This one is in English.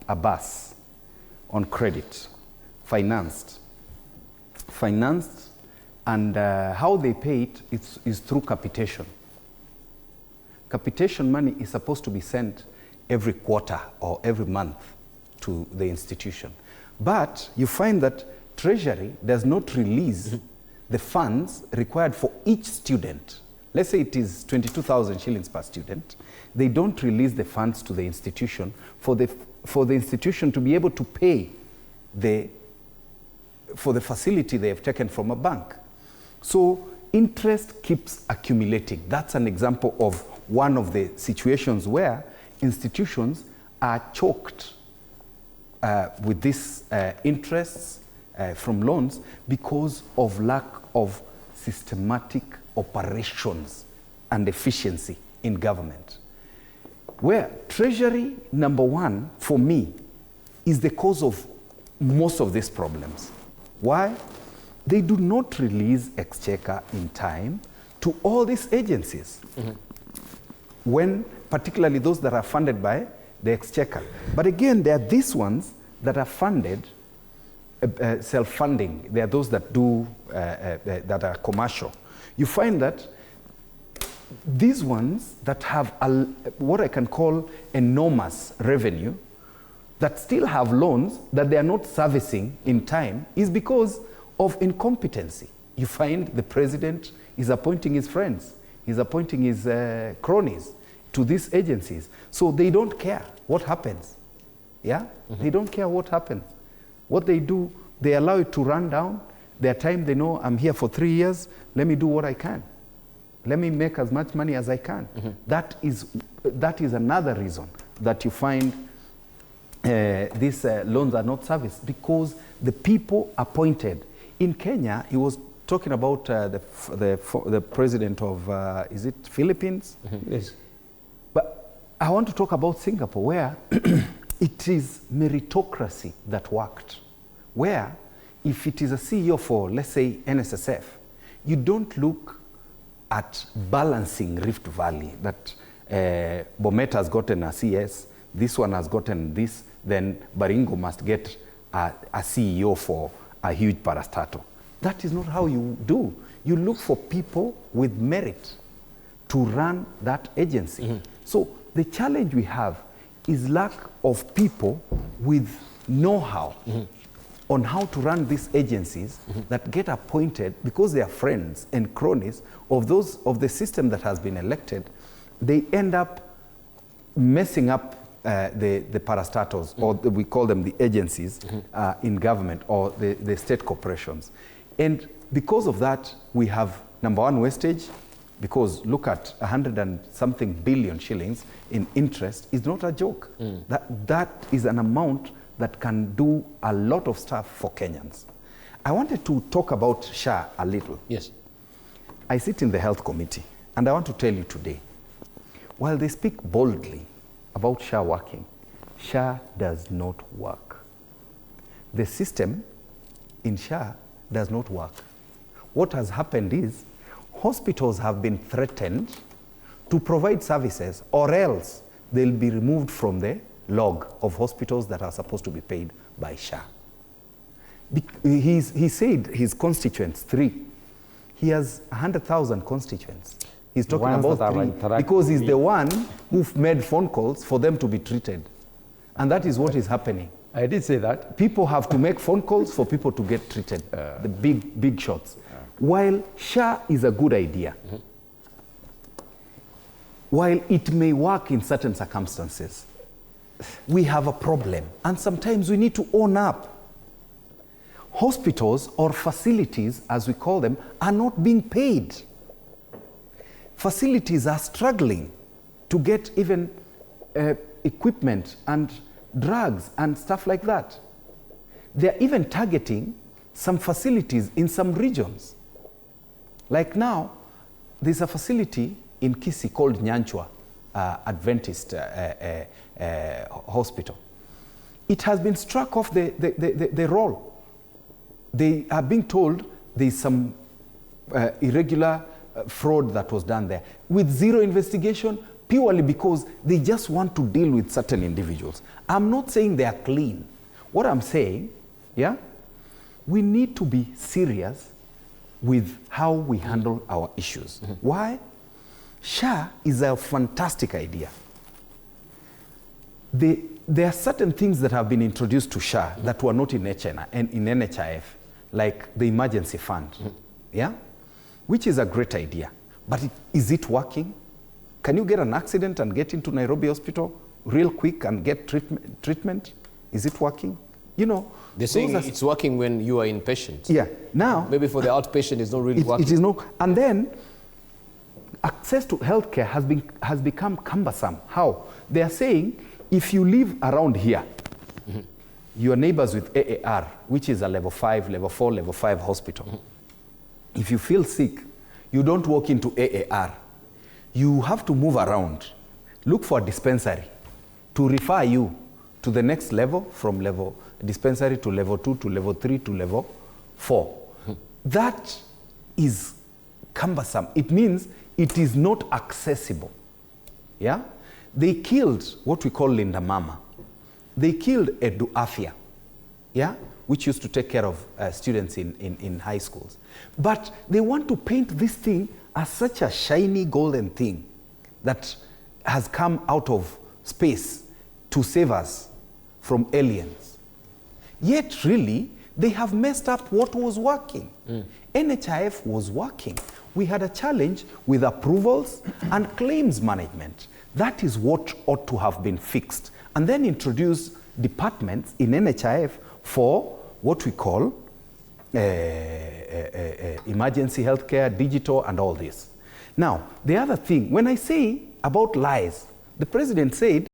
a bus on credit, financed, and how they pay it is through capitation. Capitation money is supposed to be sent every quarter or every month to the institution. But you find that Treasury does not release the funds required for each student. Let's say it is 22,000 shillings per student. They don't release the funds to the institution for the institution to be able to pay for the facility they have taken from a bank. So interest keeps accumulating. That's an example of one of the situations where institutions are choked with these interests from loans because of lack of systematic operations and efficiency in government. Where Treasury, number one, for me, is the cause of most of these problems. Why? They do not release exchequer in time to all these agencies, when particularly those that are funded by the exchequer. But again, there are these ones that are funded, self-funding. There are those that do, that are commercial. You find that these ones that have what I can call enormous revenue, that still have loans that they are not servicing in time, is because of incompetency. You find the president is appointing his friends, he's appointing his cronies to these agencies. So they don't care what happens. Yeah? They don't care what happens. What they do, they allow it to run down. Their time, they know, I'm here for 3 years, let me do what I can. Let me make as much money as I can. That is another reason that you find these loans are not serviced, because the people appointed. In Kenya, he was talking about the president of, is it Philippines? Yes. But I want to talk about Singapore, where it is meritocracy that worked. Where if it is a CEO for, let's say, NSSF, you don't look at balancing Rift Valley, that Bomet has gotten a CS, this one has gotten this, then Baringo must get a CEO for a huge parastatal. That is not how you do. You look for people with merit to run that agency. So the challenge we have is lack of people with know-how on how to run these agencies that get appointed because they are friends and cronies of those of the system that has been elected. They end up messing up the parastatals, or we call them the agencies in government, or the state corporations. And because of that, we have, number one, wastage, because look at 100 and something billion shillings in interest is not a joke. That is an amount that can do a lot of stuff for Kenyans. I wanted to talk about SHA a little. Yes. I sit in the health committee, and I want to tell you today, while they speak boldly about SHA working, SHA does not work. The system in SHA does not work. What has happened is hospitals have been threatened to provide services, or else they'll be removed from the log of hospitals that are supposed to be paid by SHA. He said his constituents, 3. He has 100,000 constituents. He's talking about 3 because he's the one who made phone calls for them to be treated. And that is what is happening. I did say that. People have to make phone calls for people to get treated, the big shots. While SHA is a good idea, while it may work in certain circumstances, we have a problem, and sometimes we need to own up. Hospitals, or facilities as we call them, are not being paid. Facilities are struggling to get even equipment and drugs and stuff like that. They're even targeting some facilities in some regions. Like now, there's a facility in Kisii called Nyanchwa Adventist Hospital. It has been struck off the roll. They are being told there's some irregular fraud that was done there. With zero investigation, purely because they just want to deal with certain individuals. I'm not saying they are clean. What I'm saying, yeah, we need to be serious with how we handle our issues. Why? SHA is a fantastic idea. There are certain things that have been introduced to SHA that were not in HNA and in NHIF, like the emergency fund, yeah, which is a great idea. But is it working? Can you get an accident and get into Nairobi Hospital real quick and get treatment? Is it working? You know, they're saying it's working when you are inpatient. Yeah. Now, maybe for the outpatient, it's not really working. It is no. And then, access to healthcare has become cumbersome. How? They are saying if you live around here, your neighbors with AAR, which is a level 5, level 4, level 5 hospital. If you feel sick, you don't walk into AAR. You have to move around, look for a dispensary to refer you to the next level, from level dispensary to level 2 to level 3 to level 4. That is cumbersome. It means it is not accessible. Yeah? They killed what we call Linda Mama. They killed Afya, yeah, which used to take care of students in high schools. But they want to paint this thing as such a shiny golden thing that has come out of space to save us from aliens. Yet really, they have messed up what was working. NHIF was working. We had a challenge with approvals and claims management. That is what ought to have been fixed. And then introduce departments in NHIF for what we call emergency healthcare, digital, and all this. Now, the other thing, when I say about lies, the president said